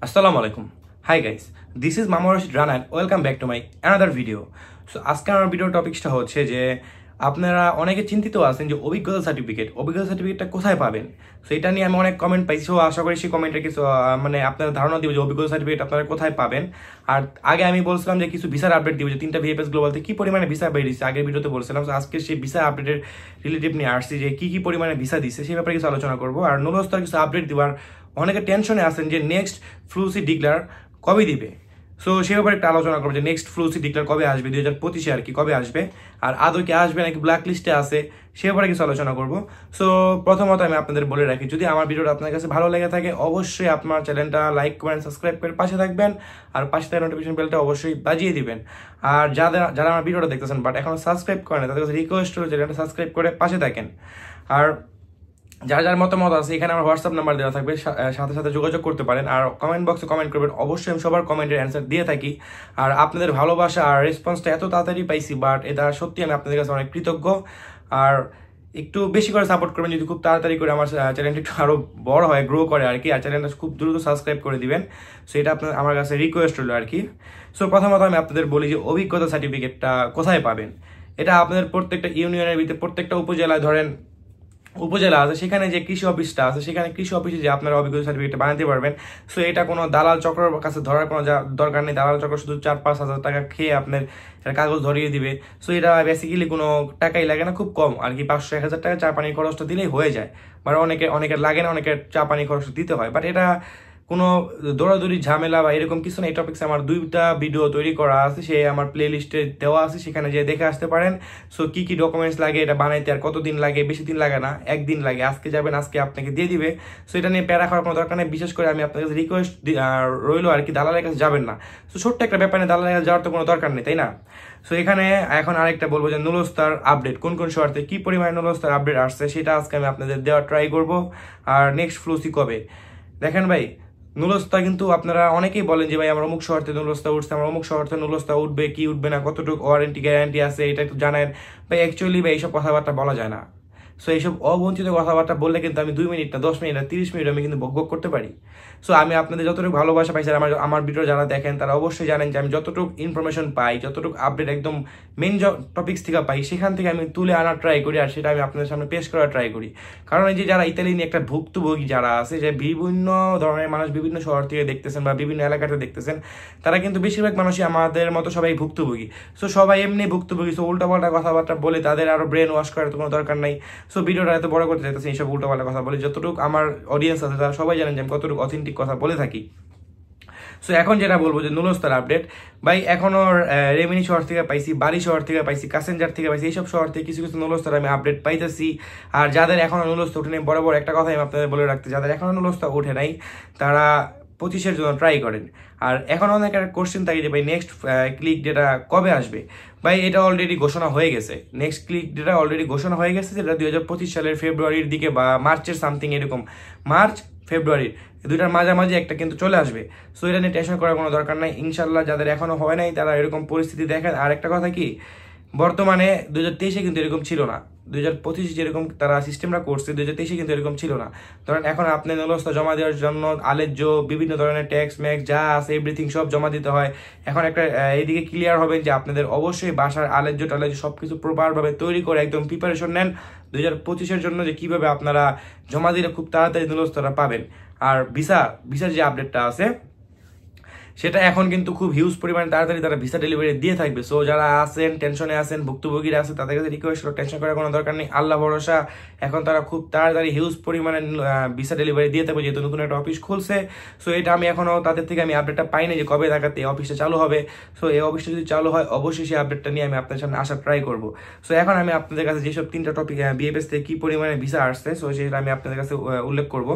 Assalamu alaikum. Hi guys, this is Mama Rashid Rana and welcome back to my another video. So আজকে আমার video টপিকটা হচ্ছে যে আপনারা অনেকে চিন্তিত আছেন যে অভিজ্ঞতা সার্টিফিকেটটা কোথায় পাবেন। সো এটা নিয়ে আমি অনেক কমেন্ট পাইছি, ও আশা করি সেই কমেন্টের কিছু মানে আপনারা ধারণা দিব যে অভিজ্ঞতা সার্টিফিকেট আপনারা কোথায় পাবেন। আর আগে আমি বলছিলাম যে কিছু ভিসার আপডেট দিব, যে 3টা ভিএফএস গ্লোবালতে কি পরিমাণে ভিসা বেরিয়েছে আগের ভিডিওতে বলছিলাম। আজকে সেই ভিসা আপডেটের রিলেটিভ নিয়ে আসছি যে কি পরিমাণে ভিসা দিচ্ছে সেই ব্যাপারে কিছু আলোচনা করবো। আর নুরস্তর কিছু আপডেট দিবার অনেকে টেনশনে আছেন যে নেক্সট ফ্লুসি ডিক্লার কবে দিবে। সো সে ব্যাপারে একটা আলোচনা করবো যে নেক্সট ফ্লুসি ডিক্লার কবে আসবে, 2025-এ আর কি কবে আসবে, আর আদৌ কি আসবে নাকি ব্ল্যাক লিস্টে আছে সে ব্যাপারে কিছু আলোচনা করবো। সো প্রথমত আমি আপনাদের বলে রাখি, যদি আমার ভিডিওটা আপনার কাছে ভালো লেগে থাকে অবশ্যই আপনার চ্যানেলটা লাইক করেন, সাবস্ক্রাইব করে পাশে থাকবেন, আর পাশে থাকা নোটিফিকেশন বেলটা অবশ্যই বাজিয়ে দিবেন। আর যারা আমার ভিডিওটা দেখতেছেন বাট এখনো সাবস্ক্রাইব করেন তাদের কাছে রিকোয়েস্ট হলো চ্যানেলটা সাবস্ক্রাইব করে পাশে থাকেন। আর যার মতামত আছে এখানে আমার হোয়াটসঅ্যাপ নাম্বার দেওয়া থাকবে, সাথে সাথে যোগাযোগ করতে পারেন। আর কমেন্ট বক্সে কমেন্ট করবেন, অবশ্যই আমি সবার কমেন্টের অ্যান্সার দিয়ে থাকি। আর আপনাদের ভালোবাসা আর রেসপন্সটা এত তাড়াতাড়ি পাইছি, বাট এটা সত্যি আমি আপনাদের কাছে অনেক কৃতজ্ঞ। আর একটু বেশি করে সাপোর্ট করবেন, যদি খুব তাড়াতাড়ি করে আমার চ্যানেলটা একটু আরো বড় হয়, গ্রো করে আর কি। আর চ্যানেলটা খুব দ্রুত সাবস্ক্রাইব করে দিবেন। সো এটা আপনার আমার কাছে রিকোয়েস্ট হলো আর কি। সো প্রথমত আমি আপনাদের বলি যে অভিজ্ঞতা সার্টিফিকেটটা কোথায় পাবেন। এটা আপনাদের প্রত্যেকটা ইউনিয়নের ভিতরে প্রত্যেকটা উপজেলায় ধরেন উপজেলা আছে, সেখানে যে কৃষি অফিসটা আছে সেখানে কৃষি অফিসে যে আপনারা অভিজ্ঞতা সার্টিফিকেট বানাতে পারবেন। সো এটা কোনো দালাল চক্রের কাছে ধরার কোনো দরকার নেই। দালাল চক্র শুধু 4-5 হাজার টাকা খেয়ে আপনার কাগজ ধরিয়ে দিবে। সো এটা বেসিক্যালি কোনো টাকাই লাগে না, খুব কম আর কি, 500-1000 টাকা চা পানির খরচটা দিলেই হয়ে যায়। বাট অনেকের লাগে না, অনেকের চা পানির খরচটা দিতে হয়। বাট এটা কোনো দৌড়াদৌড়ি ঝামেলা বা এরকম কিছু না। এই টপিক্সে আমার 2টা ভিডিও তৈরি করা আছে, সে আমার প্লে লিস্টে দেওয়া আছে, সেখানে যে দেখে আসতে পারেন। সো কি ডকুমেন্টস লাগে এটা বানাইতে, আর কতদিন লাগে, বেশি দিন লাগে না, একদিন লাগে। আজকে যাবেন আজকে আপনাকে দিয়ে দিবে। সো এটা নিয়ে প্যারা খাওয়ার কোনো দরকার নেই। বিশেষ করে আমি আপনার কাছে রিকোয়েস্ট রইলো আর কি, দালালের কাছে যাবেন না। সো ছোট্ট একটা ব্যাপারে দালালের কাছে যাওয়ার তো কোনো দরকার নেই, তাই না? সো এখানে এখন আরেকটা বলবো যে নুরস্তার আপডেট কোন শহরতে কি পরিমাণে নুরস্তার আপডেট আসছে সেটা আজকে আমি আপনাদের দেওয়ার ট্রাই করবো। আর নেক্সট ফ্লুসি কবে দেখেন ভাই, নুরস্তা কিন্তু আপনারা অনেকেই বলেন যে ভাই আমার অমুক শহর থেকে নুরস্তা উঠছে, আমার অমুক শহর থেকে নুরস্তা উঠবে কি উঠবে না, কতটুকু ওয়ারেন্টি গ্যারান্টি আছে এটা একটু জানেন ভাই। অ্যাকচুয়ালি ভাই এইসব কথাবার্তা বলা যায় না। সো এইসব অবঞ্চিত কথাবার্তা বললে কিন্তু আমি 2 মিনিট না 10 মিনিট না 30 মিনিট আমি কিন্তু বক করতে পারি। সো আমি আপনাদের যতটুকু ভালোবাসা পাইছি, আমার ভিডিও যারা দেখেন তারা অবশ্যই জানেন যে আমি যতটুকু ইনফরমেশন পাই, যতটুকু আপডেট একদম মেইন টপিক্স থেকে পাই, সেখান থেকে আমি তুলে আনার ট্রাই করি, আর সেটা আমি আপনাদের সামনে পেশ করার ট্রাই করি। কারণ এই যে যারা ইতালি নিয়ে একটা ভুক্তভোগী যারা আছে, যে বিভিন্ন ধরনের মানুষ বিভিন্ন শহর থেকে দেখতেছেন বা বিভিন্ন এলাকাতে দেখতেছেন, তারা কিন্তু বেশিরভাগ মানুষই আমাদের মতো সবাই ভুক্তভোগী। সো সবাই এমনি ভুক্তভোগী। সো উল্টাপাল্টা কথাবার্তা বলে তাদের আরো ব্রেন ওয়াশ করার তো কোনো দরকার নাই। সো ভিডিওটা এত বড় করতে চাইতেছি এইসব উল্টাপাল্টা কথা বলে, যতটুকু আমার অডিয়েন্স আছে তারা সবাই জানেন যে আমি কতটুকু অথেন্টিক কথা বলে থাকি। সো এখন যেটা বলবো যে নুরস্তার আপডেট ভাই, এখনো রেমিনি শহর থেকে পাইছি, বাড়ি শহর থেকে পাইছি, কাসেঞ্জার থেকে পাইছি, এইসব শহর থেকে কিছু নুরস্তার আমি আপডেট পাইতেছি। আর যাদের এখনো নুরস্তা উঠে নেই, বরাবর একটা কথা আমি আপনাদের বলে রাখতে, যাদের এখনো নুরস্তা উঠে নাই তারা 25-এর জন্য ট্রাই করেন। আর এখন অনেক একটা কোশ্চেন থাকে যে ভাই নেক্সট ক্লিক ডেটা কবে আসবে। ভাই এটা অলরেডি ঘোষণা হয়ে গেছে, নেক্সট ক্লিক ডেটা অলরেডি ঘোষণা হয়ে গেছে, যেটা 2025 সালের ফেব্রুয়ারির দিকে বা মার্চের সামথিং এরকম, মার্চ ফেব্রুয়ারির দুইটার মাঝামাঝি একটা কিন্তু চলে আসবে। সো এটা নিয়ে টেনশন করার কোনো দরকার নাই ইনশাল্লাহ। যাদের এখনো হয় নাই তারা এরকম পরিস্থিতি দেখেন। আর একটা কথা কি, বর্তমানে 2023-এ কিন্তু এরকম ছিল না, 2025 যেরকম তারা সিস্টেমটা করছে 2023-এ কিন্তু এরকম ছিল না। ধরেন এখন আপনি নুরস্তা জমা দেওয়ার জন্য আলেজ্য বিভিন্ন ধরনের ট্যাক্স ম্যাক্স যা আছে এভরিথিং সব জমা দিতে হয়। এখন একটা এইদিকে ক্লিয়ার হবেন যে আপনাদের অবশ্যই বাসার আলেজ্য টালেজ্য সবকিছু প্রপারভাবে তৈরি করে একদম প্রিপারেশন নেন 2025-এর জন্য, যে কিভাবে আপনারা জমা দিলে খুব তাড়াতাড়ি নুরস্তাটা পাবেন। আর ভিসার যে আপডেটটা আছে সেটা এখন কিন্তু খুব হিউজ পরিমাণে তাড়াতাড়ি তারা ভিসা ডেলিভারি দিয়ে থাকবে। সো যারা আছেন টেনশনে আছেন, ভুক্তভোগীরা আছে, তাদের কাছে রিকোয়েস্ট হলো টেনশন করার কোনো দরকার নেই, আল্লাহ ভরসা। এখন তারা খুব তাড়াতাড়ি হিউজ পরিমাণে ভিসা ডেলিভারি দিয়ে থাকবে, যেহেতু নতুন একটা অফিস খুলছে। সো এটা আমি এখনো তাদের থেকে আমি আপডেটটা পাইনি যে কবে নাগাদ এই অফিসটা চালু হবে। সো এই অফিসটা যদি চালু হয় অবশ্যই সেই আপডেটটা নিয়ে আমি আপনাদের সামনে আসার ট্রাই করবো। সো এখন আমি আপনাদের কাছে যেসব 3টা টপিক বিএফএস থেকে কি পরিমাণে ভিসা আসছে সো সেটা আমি আপনাদের কাছে উল্লেখ করব।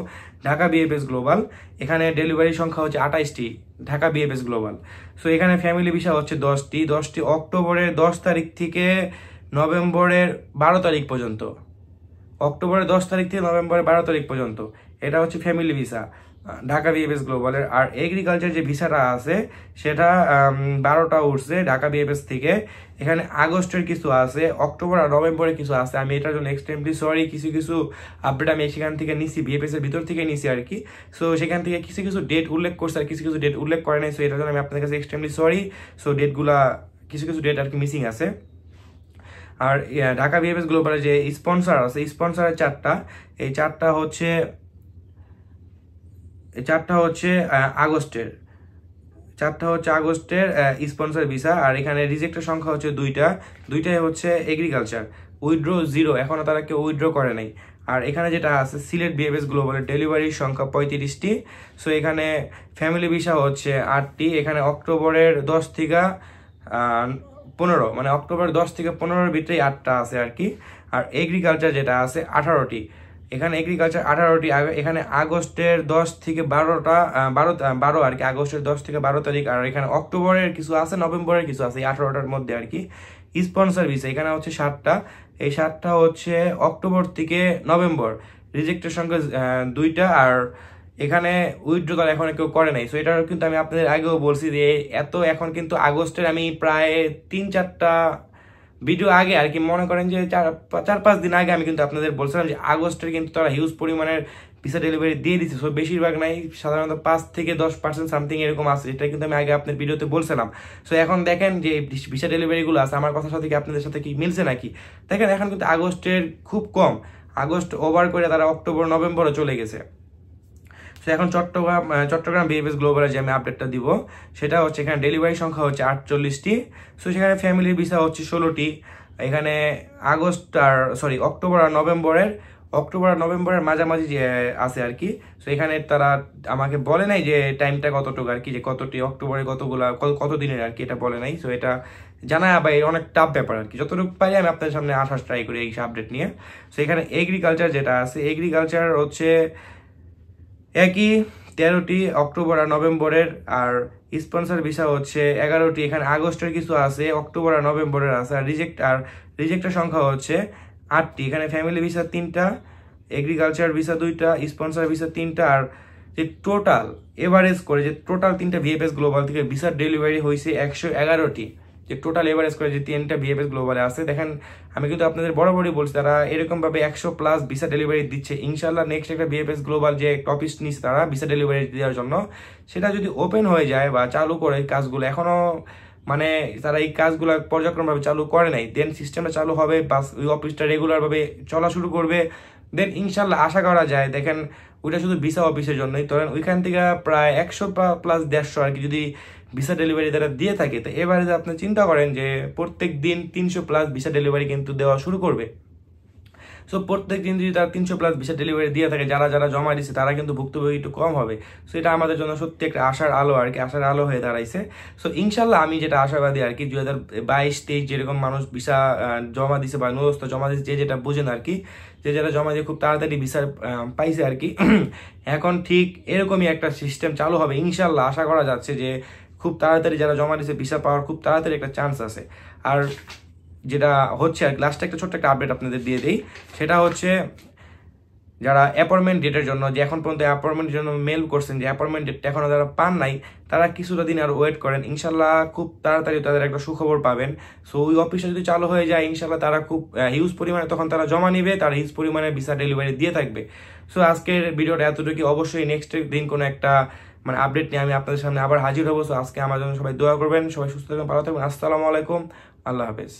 ঢাকা বিএফএস গ্লোবাল, এখানে ডেলিভারি সংখ্যা হচ্ছে 28টি, ঢাকা বিএফএস গ্লোবাল। সো এখানে ফ্যামিলি ভিসা হচ্ছে 10টি অক্টোবরের 10 তারিখ থেকে নভেম্বরের 12 তারিখ পর্যন্ত, অক্টোবরের 10 তারিখ থেকে নভেম্বরের 12 তারিখ পর্যন্ত এটা হচ্ছে ফ্যামিলি ভিসা। ঢাকা বিএফএস গ্লোবালের। আর এগ্রিকালচার যে ভিসাটা আছে সেটা 12টা উঠছে ঢাকা বিএফএস থেকে। এখানে আগস্টের কিছু আছে, অক্টোবর আর নভেম্বরের কিছু আছে। আমি এটার জন্য এক্সট্রিমলি সরি, কিছু কিছু আপডেট আমি সেখান থেকে নিছি, বিএফএস এর ভিতর থেকে নিছি আর কি। সো সেখান থেকে কিছু কিছু ডেট উল্লেখ করছে আর কিছু কিছু ডেট উল্লেখ করে নাই। সো এটার জন্য আমি আপনাদের কাছে এক্সট্রিমলি সরি। সো ডেটগুলা কিছু কিছু ডেট আর কি মিসিং আছে। আর ঢাকা বিএফএস গ্লোবালের যে স্পন্সর আছে, স্পন্সরের চারটা, এই চারটা হচ্ছে আগস্টের, স্পন্সর ভিসা। আর এখানে রিজেক্টের সংখ্যা হচ্ছে দুইটাই হচ্ছে এগ্রিকালচার। উইথড্র 0, এখনো তারা কেউ উইথড্র করে নাই। আর এখানে যেটা আছে সিলেট বিএফএস গ্লোবালের ডেলিভারির সংখ্যা 35টি। সো এখানে ফ্যামিলি ভিসা হচ্ছে 8টি। এখানে অক্টোবরের 10 থেকে 15, মানে অক্টোবর 10 থেকে 15-এর ভিতরেই 8টা আছে আর কি। আর এগ্রিকালচার যেটা আছে 18টি। এখানে এগ্রিকালচার 18টি। এখানে আগস্টের 10 থেকে 12 আর কি, আগস্টের 10 থেকে 12 তারিখ। আর এখানে অক্টোবরের কিছু আছে, নভেম্বরের কিছু আছে, এই 18টার মধ্যে আর কি। স্পন্সর ভিসা এখানে হচ্ছে 7টা। এই 7টা হচ্ছে অক্টোবর থেকে নভেম্বর। রিজেক্টের সংখ্যা 2টা। আর এখানে উইথড্র এখন কেউ করে নাই। সো এটা কিন্তু আমি আপনাদের আগেও বলছি যে এখন কিন্তু আগস্টের আমি প্রায় 3-4টা ভিডিও আগে আর কি, মনে করেন যে 4-5 দিন আগে আমি কিন্তু আপনাদের বলছিলাম যে আগস্টের কিন্তু তারা হিউজ পরিমাণের ভিসা ডেলিভারি দিয়ে দিচ্ছে। সো বেশিরভাগ নাই, সাধারণত 5 থেকে 10% সামথিং এরকম আছে, এটা কিন্তু আমি আগে আপনার ভিডিওতে বলছিলাম। সো এখন দেখেন যে ভিসা ডেলিভারিগুলো আছে আমার কথার সাথে কি আপনাদের সাথে কি মিলছে নাকি। দেখেন এখন কিন্তু আগস্টের খুব কম, আগস্ট ওভার করে তারা অক্টোবর নভেম্বরে চলে গেছে। তো এখন চট্টগ্রাম বিএফএস গ্লোবালের যে আমি আপডেটটা দিব সেটা হচ্ছে এখানে ডেলিভারি সংখ্যা হচ্ছে 48টি। সো সেখানে ফ্যামিলির ভিসা হচ্ছে 16টি। এখানে অক্টোবর আর নভেম্বরের মাঝামাঝি যে আছে আর কি। সো এখানে তারা আমাকে বলে নাই যে টাইমটা কতটুকু আর কি, যে কতটি অক্টোবরে কত দিনের আর কি, এটা বলে নাই। সো এটা জানা বা অনেক টাফ ব্যাপার আর কি। যতটুকু পারি আমি আপনাদের সামনে আসার ট্রাই করি এই আপডেট নিয়ে। সো এখানে এগ্রিকালচার যেটা আছে, এগ্রিকালচার হচ্ছে একই 13টি অক্টোবর আর নভেম্বরের। আর স্পন্সর ভিসা হচ্ছে 11টি। এখানে আগস্টের কিছু আছে, অক্টোবর আর নভেম্বরের আছে। আর রিজেক্টের সংখ্যা হচ্ছে 8টি। এখানে ফ্যামিলি ভিসা 3টা, এগ্রিকালচার ভিসা 2টা, স্পন্সর ভিসা 3টা। আর যে টোটাল এভারেজ করে যে টোটাল 3টা বিএফএস গ্লোবাল থেকে ভিসার ডেলিভারি হয়েছে 111টি। যে টোটাল এভারেজ করে যে 3টা বিএফএস গ্লোবালে আছে। দেখেন আমি কিন্তু আপনাদের বরাবরই বলছি তারা এরকম ভাবে 100+ ভিসা ডেলিভারি দিচ্ছে। ইনশাল্লাহ নেক্সট একটা বিএফএস গ্লোবাল যে টপিক নিচ্ছে তারা ভিসা ডেলিভারি দেওয়ার জন্য, সেটা যদি ওপেন হয়ে যায় বা চালু করে কাজগুলো, এখনো মানে তারা এই কাজগুলো পর্যায়ক্রমভাবে চালু করে নাই, দেন সিস্টেমটা চালু হবে, বাস ওই অফিসটা রেগুলার ভাবে চলা শুরু করবে, দেন ইনশাল্লাহ আশা করা যায় দেখেন ওইটা শুধু ভিসা অফিসের জন্যই। ধরেন ওইখান থেকে প্রায় 100+150 আর কি যদি ভিসা ডেলিভারি তারা দিয়ে থাকে, তো এবারে যে আপনি চিন্তা করেন যে প্রত্যেক দিন 300+ ভিসা ডেলিভারি কিন্তু দেওয়া শুরু করবে। সো প্রত্যেক দিন যদি তারা 300+ ভিসা ডেলিভারি দিয়ে থাকে, যারা যারা জমা দিচ্ছে তারা কিন্তু ভুক্তভোগী একটু কম হবে। সো এটা আমাদের জন্য সত্যি একটা আশার আলো আর কি, আশার আলো হয়ে দাঁড়াইছে। সো ইনশাল্লাহ আমি যেটা আশাবাদী আর কি, 2022-23 যেরকম মানুষ ভিসা জমা দিছে বা নুরস্ত জমা দিচ্ছে, যে যেটা বুঝেন আর কি, যে যারা জমা দিয়ে খুব তাড়াতাড়ি ভিসা পাইছে আর কি, এখন ঠিক এরকমই একটা সিস্টেম চালু হবে ইনশাল্লাহ। আশা করা যাচ্ছে যে খুব তাড়াতাড়ি যারা জমা দিচ্ছে ভিসা পাওয়ার খুব তাড়াতাড়ি একটা চান্স আছে। আর যেটা হচ্ছে আর লাস্টে একটা ছোট্ট একটা আপডেট আপনাদের দিয়ে দিই, সেটা হচ্ছে যারা অ্যাপয়েন্টমেন্ট ডেটের জন্য, যে এখন পর্যন্ত অ্যাপয়েন্টমেন্টের জন্য মেল করছেন, যে অ্যাপয়েন্টমেন্ট ডেটটা এখনো যারা পান নাই, তারা কিছুটা দিন আর ওয়েট করেন, ইনশাল্লাহ খুব তাড়াতাড়ি তাদের একটা সুখবর পাবেন। সো ওই অফিসটা যদি চালু হয়ে যায় ইনশাল্লাহ তারা খুব হিউজ পরিমাণে তখন তারা জমা নিবে, তারা হিউজ পরিমাণে ভিসা ডেলিভারি দিয়ে থাকবে। সো আজকের ভিডিওটা এতটুকু, অবশ্যই নেক্সট দিন কোনো একটা মানে আপডেট নিয়ে আমি আপনাদের সামনে আবার হাজির হবো। সো আজকে আমার জন্য সবাই দোয়া করবেন, সবাই সুস্থ থাকবেন, ভালো থাকবেন। আসসালামু আলাইকুম, আল্লাহ হাফেজ।